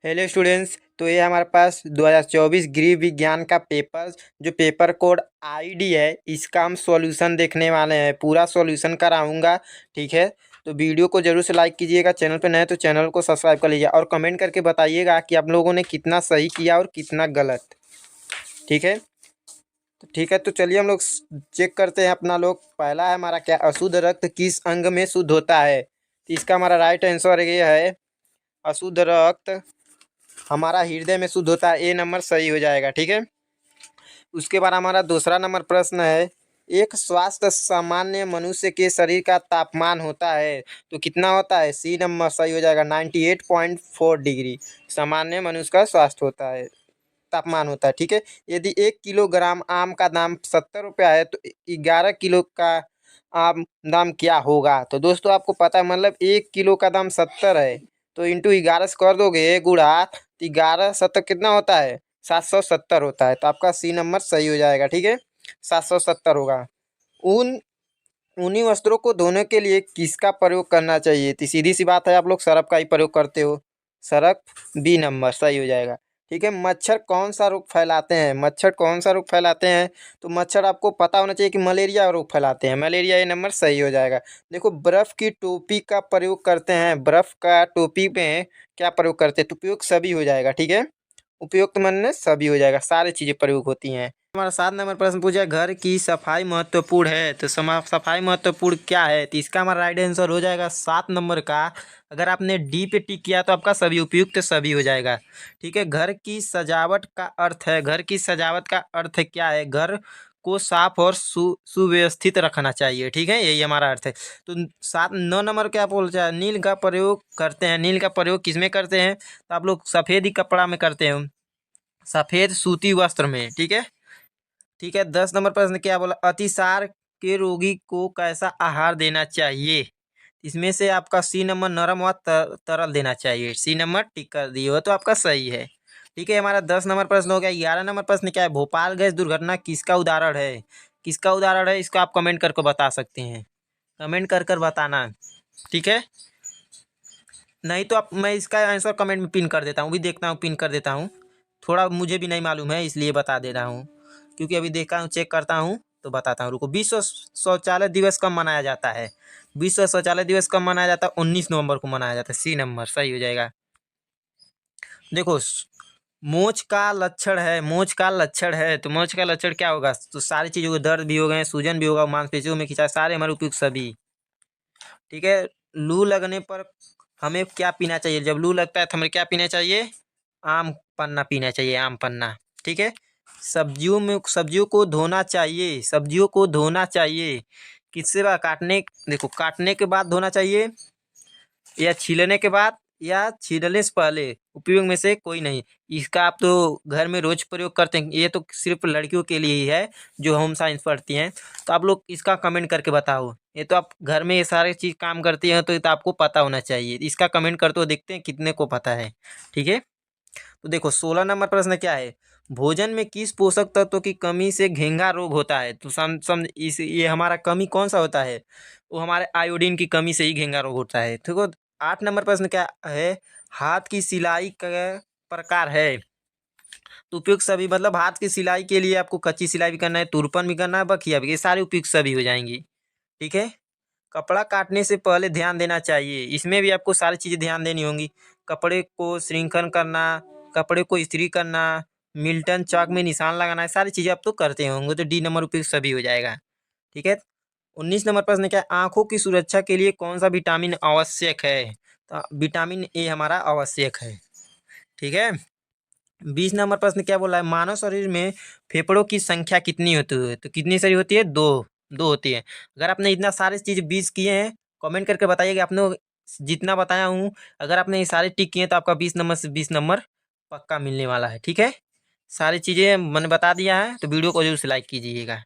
Hello students. तो ये हमारे पास 2024 गृह विज्ञान का पेपर जो पेपर कोड आईडी है, इसका हम सॉल्यूशन देखने वाले हैं। पूरा सॉल्यूशन कराऊंगा, ठीक है। तो वीडियो को जरूर से लाइक कीजिएगा, चैनल पे नए तो चैनल को सब्सक्राइब कर लीजिए और कमेंट करके बताइएगा कि आप लोगों ने कितना सही किया और कितना गलत, ठीक है। तो ठीक है, तो चलिए हम लोग चेक करते हैं अपना लोग। पहला है हमारा क्या, अशुद्ध रक्त किस अंग में शुद्ध होता है। तो इसका हमारा राइट आंसर ये है, अशुद्ध रक्त हमारा हृदय में शुद्ध होता है। ए नंबर सही हो जाएगा, ठीक है। उसके बाद हमारा दूसरा नंबर प्रश्न है, एक स्वस्थ सामान्य मनुष्य के शरीर का तापमान होता है तो कितना होता है। सी नंबर सही हो जाएगा, 98.4 डिग्री सामान्य मनुष्य का स्वास्थ्य होता है, तापमान होता है, ठीक है। यदि 1 किलोग्राम आम का दाम 70 रुपया है तो 11 किलो का आम दाम क्या होगा। तो दोस्तों आपको पता है, मतलब 1 किलो का दाम 70 है तो इंटू 11 से कर दोगे गुणा, तो 11 कितना होता है, 770 होता है। तो आपका सी नंबर सही हो जाएगा, ठीक है, 770 होगा। ऊन ऊनी वस्त्रों को धोने के लिए किसका प्रयोग करना चाहिए। तो सीधी सी बात है, आप लोग सर्फ का ही प्रयोग करते हो, सर्फ बी नंबर सही हो जाएगा, ठीक है। मच्छर कौन सा रोग फैलाते हैं, मच्छर कौन सा रोग फैलाते हैं। तो मच्छर आपको पता होना चाहिए कि मलेरिया रोग फैलाते हैं, मलेरिया ये नंबर सही हो जाएगा। देखो, बर्फ़ की टोपी का प्रयोग करते हैं, बर्फ़ का टोपी में क्या प्रयोग करते हैं। तो उपयोग सभी हो जाएगा, ठीक है, उपयुक्त मन में सभी हो जाएगा, सारी चीज़ें प्रयोग होती हैं। हमारा 7 नंबर प्रश्न पूछा, घर की सफाई महत्वपूर्ण है तो सफाई महत्वपूर्ण क्या है। तो इसका हमारा राइट आंसर हो जाएगा 7 नंबर का, अगर आपने डी पे टिक किया तो आपका सभी उपयुक्त सभी हो जाएगा, ठीक है। घर की सजावट का अर्थ है, घर की सजावट का अर्थ क्या है, घर को साफ और सुव्यवस्थित रखना चाहिए, ठीक है, यही हमारा अर्थ है। तो 9 नंबर क्या बोलता है, नील का प्रयोग करते हैं, नील का प्रयोग किसमें करते हैं। तो आप लोग सफ़ेद ही कपड़ा में करते हो, सफ़ेद सूती वस्त्र में, ठीक है, ठीक है। 10 नंबर प्रश्न क्या बोला, अतिसार के रोगी को कैसा आहार देना चाहिए। इसमें से आपका सी नंबर नरम व तरल देना चाहिए, सी नंबर टिक कर दिए हो तो आपका सही है, ठीक है। हमारा 10 नंबर प्रश्न हो गया। 11 नंबर प्रश्न क्या है, भोपाल गैस दुर्घटना किसका उदाहरण है, किसका उदाहरण है, इसको आप कमेंट करके बता सकते हैं, कमेंट कर कर बताना, ठीक है। नहीं तो आप, मैं इसका आंसर कमेंट में पिन कर देता हूँ, भी देखता हूँ, पिन कर देता हूँ। थोड़ा मुझे भी नहीं मालूम है इसलिए बता दे रहा हूँ, क्योंकि अभी देखा हूँ, चेक करता हूँ तो बताता हूँ। रुको, विश्व शौचालय दिवस कब मनाया जाता है। विश्व शौचालय दिवस कब मनाया जाता है, 19 नवंबर को मनाया जाता है, सी नंबर सही हो जाएगा। देखो, मोच का लक्षण है, मोच का लक्षण है तो मोच का लक्षण क्या होगा। तो सारी चीज़ों को, दर्द भी हो गए, सूजन भी होगा, मांसपेशियों में खिंचाव, सारे हमारे उपयुक्त सभी, ठीक है। लू लगने पर हमें क्या पीना चाहिए, जब लू लगता है तो हमें क्या पीना चाहिए, आम पन्ना पीना चाहिए, आम पन्ना, ठीक है। सब्जियों को धोना चाहिए, सब्जियों को धोना चाहिए किससे बाद, काटने, देखो काटने के बाद धोना चाहिए या छीलने के बाद या छीलने से पहले, उपयोग में से कोई नहीं। इसका आप तो घर में रोज प्रयोग करते हैं, ये तो सिर्फ लड़कियों के लिए ही है जो होम साइंस पढ़ती हैं। तो आप लोग इसका कमेंट करके बताओ, ये तो आप घर में ये सारे चीज़ काम करती हैं तो ये तो आपको पता होना चाहिए। इसका कमेंट करते हो, देखते हैं कितने को पता है, ठीक है। तो देखो, 16 नंबर प्रश्न क्या है, भोजन में किस पोषक तत्व की कमी से घेंघा रोग होता है। तो इस ये हमारा कमी कौन सा होता है, वो हमारे आयोडीन की कमी से ही घेंघा रोग होता है। देखो, 8 नंबर प्रश्न क्या है, हाथ की सिलाई का प्रकार है। तो उपयुक्त सभी, मतलब हाथ की सिलाई के लिए आपको कच्ची सिलाई भी करना है, तुरपन भी करना है, बखिया भी, ये सारे उपयुक्त सभी हो जाएंगी, ठीक है। कपड़ा काटने से पहले ध्यान देना चाहिए, इसमें भी आपको सारी चीज़ें ध्यान देनी होंगी। कपड़े को श्रृंखलन करना, कपड़े को इस्त्री करना, मिल्टन चॉक में निशान लगाना, है सारी चीज़ें आप तो करते होंगे, तो डी नंबर उपयुक्त सभी हो जाएगा, ठीक है। 19 नंबर प्रश्न क्या है, आँखों की सुरक्षा के लिए कौन सा विटामिन आवश्यक है। तो विटामिन ए हमारा आवश्यक है, ठीक है। 20 नंबर प्रश्न क्या बोला है, मानव शरीर में फेफड़ों की संख्या कितनी होती है। तो कितनी सारी होती है, दो, दो होती है। अगर आपने इतना सारे चीज़ 20 किए हैं, कमेंट करके बताइए आपने जितना बताया हूँ, अगर आपने ये सारे टिक किए हैं तो आपका 20 नंबर से 20 नंबर पक्का मिलने वाला है, ठीक है। सारी चीज़ें मैंने बता दिया है, तो वीडियो को जरूर से लाइक कीजिएगा।